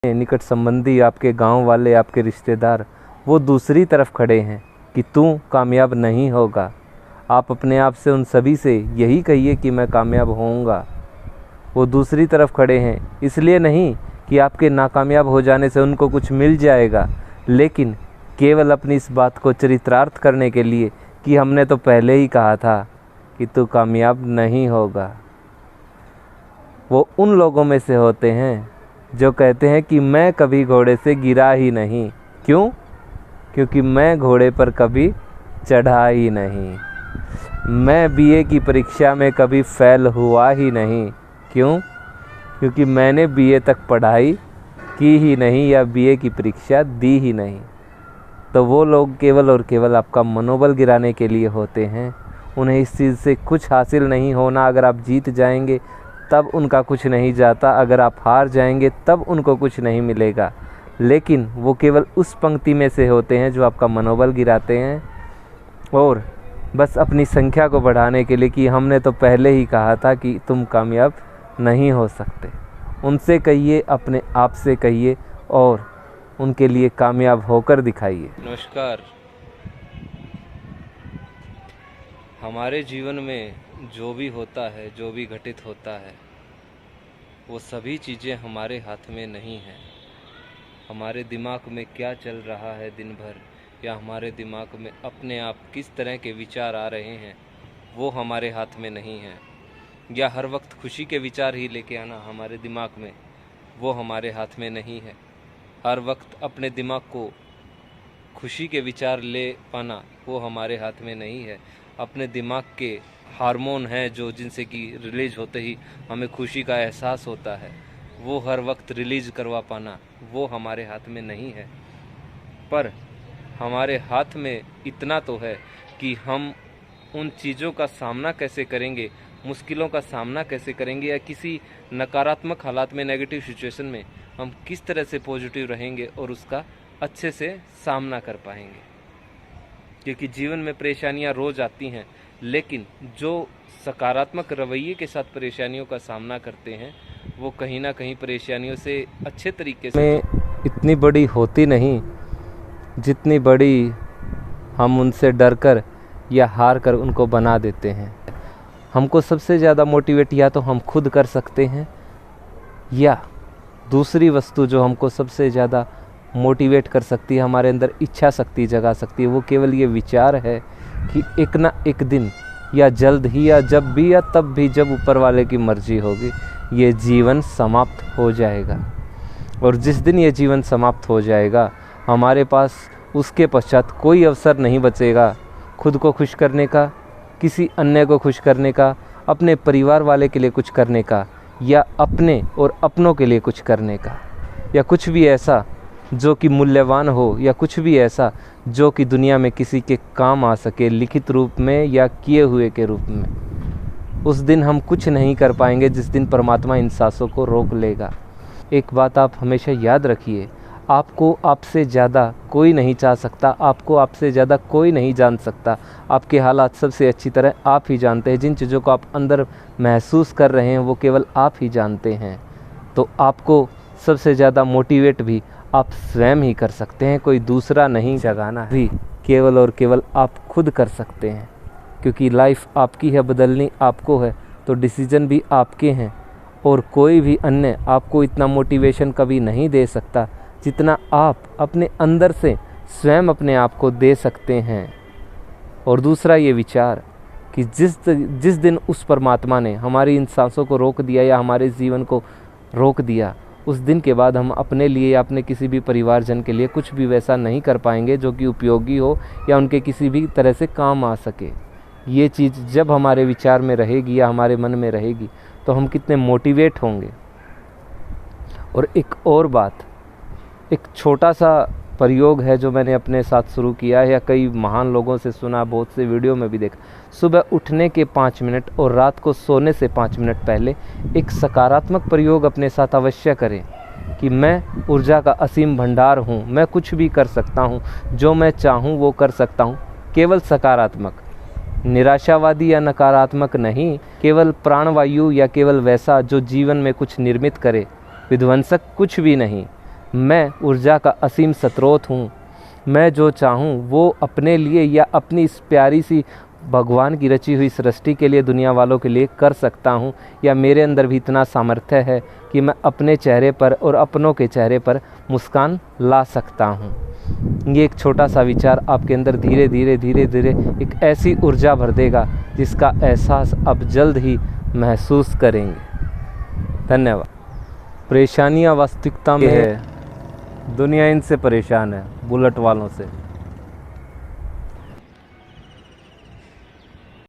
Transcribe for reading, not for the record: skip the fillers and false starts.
निकट संबंधी, आपके गांव वाले, आपके रिश्तेदार, वो दूसरी तरफ खड़े हैं कि तू कामयाब नहीं होगा। आप अपने आप से उन सभी से यही कहिए कि मैं कामयाब होऊंगा। वो दूसरी तरफ खड़े हैं, इसलिए नहीं कि आपके नाकामयाब हो जाने से उनको कुछ मिल जाएगा, लेकिन केवल अपनी इस बात को चरितार्थ करने के लिए कि हमने तो पहले ही कहा था कि तू कामयाब नहीं होगा। वो उन लोगों में से होते हैं जो कहते हैं कि मैं कभी घोड़े से गिरा ही नहीं। क्यों? क्योंकि मैं घोड़े पर कभी चढ़ा ही नहीं। मैं बीए की परीक्षा में कभी फेल हुआ ही नहीं। क्यों? क्योंकि मैंने बीए तक पढ़ाई की ही नहीं या बीए की परीक्षा दी ही नहीं। तो वो लोग केवल और केवल आपका मनोबल गिराने के लिए होते हैं। उन्हें इस चीज़ से कुछ हासिल नहीं होना। अगर आप जीत जाएंगे तब उनका कुछ नहीं जाता, अगर आप हार जाएंगे तब उनको कुछ नहीं मिलेगा। लेकिन वो केवल उस पंक्ति में से होते हैं जो आपका मनोबल गिराते हैं, और बस अपनी संख्या को बढ़ाने के लिए कि हमने तो पहले ही कहा था कि तुम कामयाब नहीं हो सकते। उनसे कहिए, अपने आप से कहिए और उनके लिए कामयाब होकर दिखाइए। नमस्कार। हमारे जीवन में जो भी होता है, जो भी घटित होता है, वो सभी चीज़ें हमारे हाथ में नहीं हैं। हमारे दिमाग में क्या चल रहा है दिन भर, या हमारे दिमाग में अपने आप किस तरह के विचार आ रहे हैं, वो हमारे हाथ में नहीं है। या हर वक्त खुशी के विचार ही लेके आना हमारे दिमाग में, वो हमारे हाथ में नहीं है। हर वक्त अपने दिमाग को खुशी के विचार ले पाना, वो हमारे हाथ में नहीं है। अपने दिमाग के हार्मोन हैं जो जिनसे कि रिलीज होते ही हमें खुशी का एहसास होता है, वो हर वक्त रिलीज करवा पाना, वो हमारे हाथ में नहीं है। पर हमारे हाथ में इतना तो है कि हम उन चीज़ों का सामना कैसे करेंगे, मुश्किलों का सामना कैसे करेंगे, या किसी नकारात्मक हालात में, नेगेटिव सिचुएशन में हम किस तरह से पॉजिटिव रहेंगे और उसका अच्छे से सामना कर पाएंगे। क्योंकि जीवन में परेशानियां रोज़ आती हैं, लेकिन जो सकारात्मक रवैये के साथ परेशानियों का सामना करते हैं, वो कहीं ना कहीं परेशानियों से अच्छे तरीके से इतनी बड़ी होती नहीं जितनी बड़ी हम उनसे डर कर या हार कर उनको बना देते हैं। हमको सबसे ज़्यादा मोटिवेट या तो हम खुद कर सकते हैं, या दूसरी वस्तु जो हमको सबसे ज़्यादा मोटिवेट कर सकती है, हमारे अंदर इच्छा शक्ति जगा सकती है, वो केवल ये विचार है कि एक ना एक दिन, या जल्द ही या जब भी या तब भी, जब ऊपर वाले की मर्जी होगी, ये जीवन समाप्त हो जाएगा। और जिस दिन ये जीवन समाप्त हो जाएगा, हमारे पास उसके पश्चात कोई अवसर नहीं बचेगा खुद को खुश करने का, किसी अन्य को खुश करने का, अपने परिवार वाले के लिए कुछ करने का, या अपने और अपनों के लिए कुछ करने का, या कुछ भी ऐसा जो कि मूल्यवान हो, या कुछ भी ऐसा जो कि दुनिया में किसी के काम आ सके, लिखित रूप में या किए हुए के रूप में। उस दिन हम कुछ नहीं कर पाएंगे जिस दिन परमात्मा इन सांसों को रोक लेगा। एक बात आप हमेशा याद रखिए, आपको आपसे ज़्यादा कोई नहीं चाह सकता, आपको आपसे ज़्यादा कोई नहीं जान सकता। आपके हालात सबसे अच्छी तरह आप ही जानते हैं। जिन चीज़ों को आप अंदर महसूस कर रहे हैं वो केवल आप ही जानते हैं। तो आपको सबसे ज़्यादा मोटिवेट भी आप स्वयं ही कर सकते हैं, कोई दूसरा नहीं। जगाना भी केवल और केवल आप खुद कर सकते हैं, क्योंकि लाइफ आपकी है, बदलनी आपको है, तो डिसीजन भी आपके हैं। और कोई भी अन्य आपको इतना मोटिवेशन कभी नहीं दे सकता जितना आप अपने अंदर से स्वयं अपने आप को दे सकते हैं। और दूसरा ये विचार कि जिस दिन उस परमात्मा ने हमारी इन सांसों को रोक दिया या हमारे जीवन को रोक दिया, उस दिन के बाद हम अपने लिए या अपने किसी भी परिवारजन के लिए कुछ भी वैसा नहीं कर पाएंगे जो कि उपयोगी हो या उनके किसी भी तरह से काम आ सके। ये चीज़ जब हमारे विचार में रहेगी या हमारे मन में रहेगी तो हम कितने मोटिवेट होंगे। और एक और बात, एक छोटा सा प्रयोग है जो मैंने अपने साथ शुरू किया है, या कई महान लोगों से सुना, बहुत से वीडियो में भी देखा। सुबह उठने के 5 मिनट और रात को सोने से 5 मिनट पहले एक सकारात्मक प्रयोग अपने साथ अवश्य करें कि मैं ऊर्जा का असीम भंडार हूँ, मैं कुछ भी कर सकता हूँ, जो मैं चाहूँ वो कर सकता हूँ। केवल सकारात्मक, निराशावादी या नकारात्मक नहीं, केवल प्राणवायु या केवल वैसा जो जीवन में कुछ निर्मित करे, विध्वंसक कुछ भी नहीं। मैं ऊर्जा का असीम स्रोत हूँ। मैं जो चाहूँ वो अपने लिए या अपनी इस प्यारी सी भगवान की रची हुई सृष्टि के लिए, दुनिया वालों के लिए कर सकता हूँ, या मेरे अंदर भी इतना सामर्थ्य है कि मैं अपने चेहरे पर और अपनों के चेहरे पर मुस्कान ला सकता हूँ। ये एक छोटा सा विचार आपके अंदर धीरे धीरे धीरे धीरे एक ऐसी ऊर्जा भर देगा जिसका एहसास आप जल्द ही महसूस करेंगे। धन्यवाद। परेशानियाँ वास्तविकता में है, दुनिया इनसे परेशान है, बुलेट वालों से।